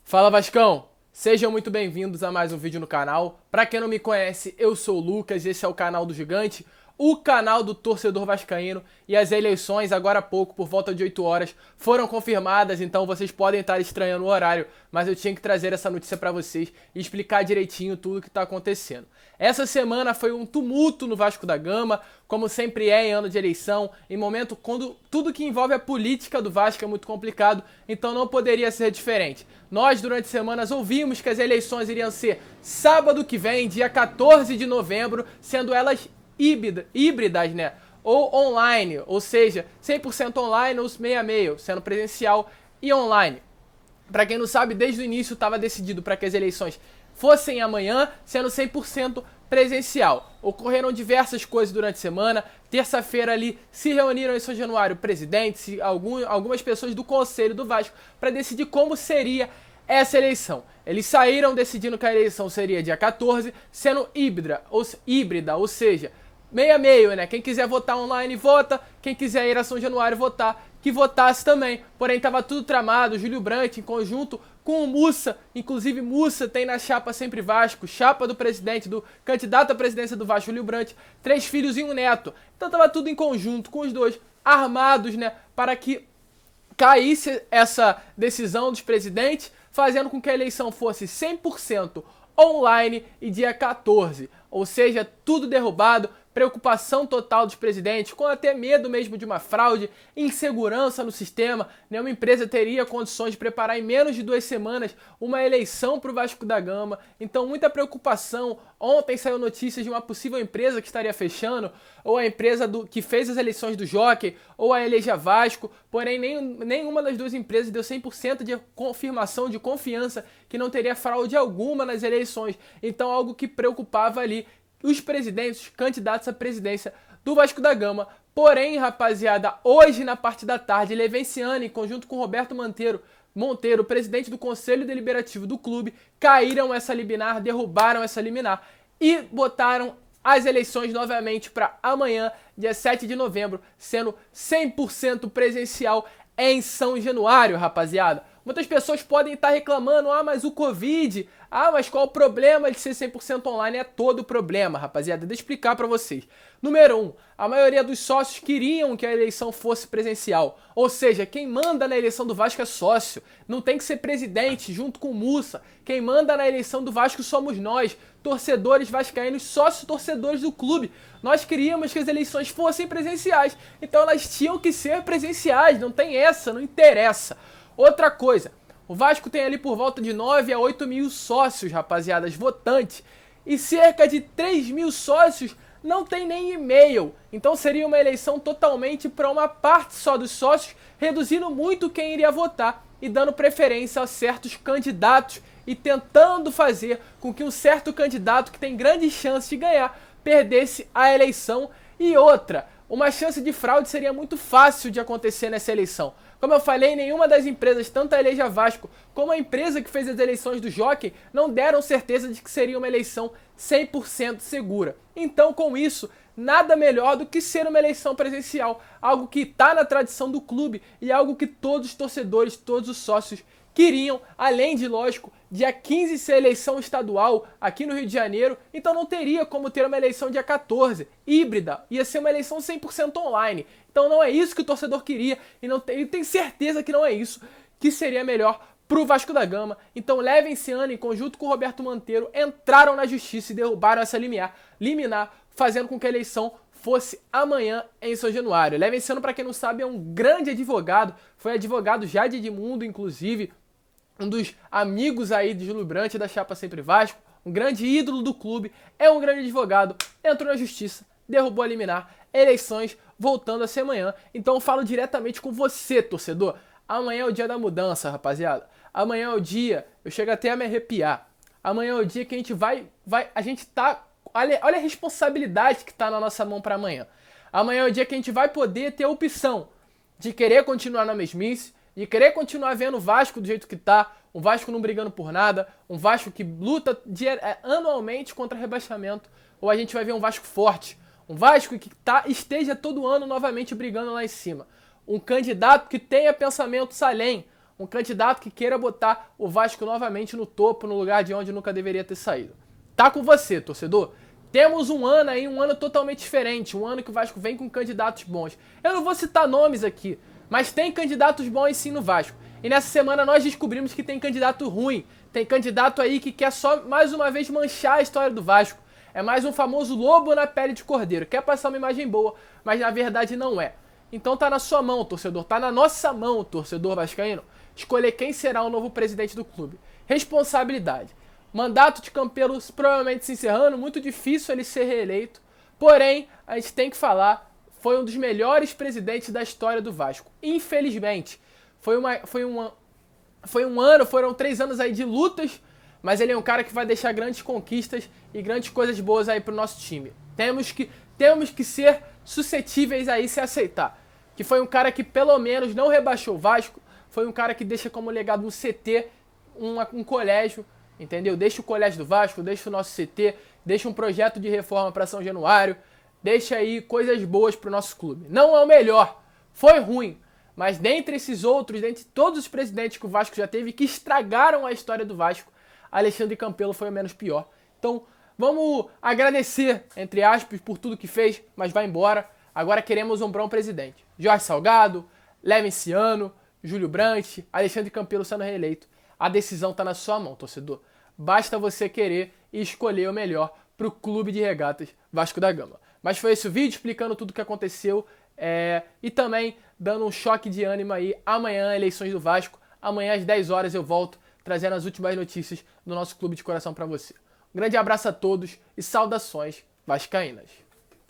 Fala Vascão! Sejam muito bem-vindos a mais um vídeo no canal. Pra quem não me conhece, eu sou o Lucas, esse é o canal do Gigante, o canal do torcedor vascaíno, e as eleições agora há pouco, por volta de 8 horas, foram confirmadas, então vocês podem estar estranhando o horário, mas eu tinha que trazer essa notícia pra vocês e explicar direitinho tudo o que tá acontecendo. Essa semana foi um tumulto no Vasco da Gama, como sempre é em ano de eleição, em momento quando tudo que envolve a política do Vasco é muito complicado, então não poderia ser diferente. Nós, durante semanas, ouvimos que as eleições iriam ser sábado que vem, dia 14 de novembro, sendo elas híbridas, né? Ou online, ou seja, 100% online ou meio, sendo presencial e online. Para quem não sabe, desde o início estava decidido para que as eleições fossem amanhã, sendo 100% presencial. Ocorreram diversas coisas durante a semana. Terça-feira ali se reuniram em São Januário presidentes e algumas pessoas do Conselho do Vasco para decidir como seria essa eleição. Eles saíram decidindo que a eleição seria dia 14, sendo híbrida, ou seja, meio a meio, né? Quem quiser votar online, vota. Quem quiser ir a São Januário votar, que votasse também. Porém, estava tudo tramado. Júlio Brandt, em conjunto com o Mussa, inclusive Mussa tem na chapa Sempre Vasco, chapa do presidente, do candidato à presidência do Vasco, Júlio Brandt, 3 filhos e um neto. Então estava tudo em conjunto com os dois, armados, né? Para que caísse essa decisão dos presidentes, fazendo com que a eleição fosse 100% online e dia 14. Ou seja, tudo derrubado, preocupação total dos presidentes, com até medo mesmo de uma fraude, insegurança no sistema. Nenhuma empresa teria condições de preparar em menos de 2 semanas uma eleição para o Vasco da Gama. Então, muita preocupação. Ontem saiu notícias de uma possível empresa que estaria fechando, ou a empresa que fez as eleições do Jockey, ou a Eleja Vasco. Porém, nenhuma das duas empresas deu 100% de confirmação, de confiança que não teria fraude alguma nas eleições. Então, algo que preocupava ali os presidentes, os candidatos à presidência do Vasco da Gama. Porém, rapaziada, hoje na parte da tarde, Levenciano, em conjunto com Roberto Monteiro, presidente do Conselho Deliberativo do clube, caíram essa liminar, derrubaram essa liminar e botaram as eleições novamente para amanhã, dia 7 de novembro, sendo 100% presencial em São Januário, rapaziada. Muitas pessoas podem estar reclamando, mas o Covid, mas qual o problema de ser 100% online? É todo o problema, rapaziada. Deixa eu explicar pra vocês. Número 1, a maioria dos sócios queriam que a eleição fosse presencial. Ou seja, quem manda na eleição do Vasco é sócio. Não tem que ser presidente junto com o Mussa. Quem manda na eleição do Vasco somos nós, torcedores vascaínos, sócios torcedores do clube. Nós queríamos que as eleições fossem presenciais. Então elas tinham que ser presenciais. Não tem essa, não interessa. Outra coisa, o Vasco tem ali por volta de 9 a 8 mil sócios, rapaziadas, votantes. E cerca de 3 mil sócios não tem nem e-mail. Então seria uma eleição totalmente para uma parte só dos sócios, reduzindo muito quem iria votar e dando preferência a certos candidatos e tentando fazer com que um certo candidato que tem grandes chances de ganhar perdesse a eleição. E outra, uma chance de fraude seria muito fácil de acontecer nessa eleição. Como eu falei, nenhuma das empresas, tanto a Eleja Vasco como a empresa que fez as eleições do Jockey, não deram certeza de que seria uma eleição 100% segura. Então, com isso, nada melhor do que ser uma eleição presencial, algo que está na tradição do clube e algo que todos os torcedores, todos os sócios queriam, além de, lógico, dia 15 ser eleição estadual aqui no Rio de Janeiro, então não teria como ter uma eleição dia 14, híbrida, ia ser uma eleição 100% online. Então não é isso que o torcedor queria e tem certeza que não é isso que seria melhor pro Vasco da Gama. Então Levenciano, em conjunto com o Roberto Monteiro, entraram na justiça e derrubaram essa liminar, fazendo com que a eleição fosse amanhã em São Januário. Levenciano, para quem não sabe, é um grande advogado, foi advogado já de Edmundo, inclusive, um dos amigos aí de Júlio Brandt da chapa Sempre Vasco, um grande ídolo do clube, é um grande advogado, entrou na justiça, derrubou a liminar, eleições voltando a ser amanhã. Então eu falo diretamente com você, torcedor. Amanhã é o dia da mudança, rapaziada. Amanhã é o dia, eu chego até a me arrepiar. Amanhã é o dia que a gente olha a responsabilidade que tá na nossa mão para amanhã. Amanhã é o dia que a gente vai poder ter a opção de querer continuar na mesmice, de querer continuar vendo o Vasco do jeito que tá, um Vasco não brigando por nada, um Vasco que luta anualmente contra rebaixamento, ou a gente vai ver um Vasco forte, um Vasco que esteja todo ano novamente brigando lá em cima, um candidato que tenha pensamentos além, Um candidato que queira botar o Vasco novamente no topo, no lugar de onde nunca deveria ter saído. Tá com você, torcedor. Temos um ano aí, um ano totalmente diferente, um ano que o Vasco vem com candidatos bons. Eu não vou citar nomes aqui, mas tem candidatos bons sim no Vasco. E nessa semana nós descobrimos que tem candidato ruim, tem candidato aí que quer só mais uma vez manchar a história do Vasco. É mais um famoso lobo na pele de cordeiro, quer passar uma imagem boa, mas na verdade não é. Então tá na sua mão, torcedor, tá na nossa mão, torcedor vascaíno, escolher quem será o novo presidente do clube. Responsabilidade. Mandato de Campelo provavelmente se encerrando, muito difícil ele ser reeleito. Porém, a gente tem que falar, foi um dos melhores presidentes da história do Vasco. Infelizmente, foram 3 anos aí de lutas, mas ele é um cara que vai deixar grandes conquistas e grandes coisas boas aí pro nosso time. Temos que ser suscetíveis a isso e aceitar. Que foi um cara que pelo menos não rebaixou o Vasco, foi um cara que deixa como legado um CT, um colégio, entendeu? Deixa o colégio do Vasco, deixa o nosso CT, deixa um projeto de reforma para São Januário, deixa aí coisas boas pro nosso clube. Não é o melhor, foi ruim, mas dentre esses outros, dentre todos os presidentes que o Vasco já teve que estragaram a história do Vasco, Alexandre Campelo foi o menos pior. Então, vamos agradecer, entre aspas, por tudo que fez, mas vai embora. Agora queremos um bom presidente. Jorge Salgado, Levenciano, Júlio Brandt, Alexandre Campelo sendo reeleito. A decisão está na sua mão, torcedor. Basta você querer e escolher o melhor para o Clube de Regatas Vasco da Gama. Mas foi esse o vídeo explicando tudo o que aconteceu e também dando um choque de ânimo aí. Amanhã, eleições do Vasco. Amanhã às 10 horas eu volto trazendo as últimas notícias do nosso clube de coração para você. Um grande abraço a todos e saudações vascaínas.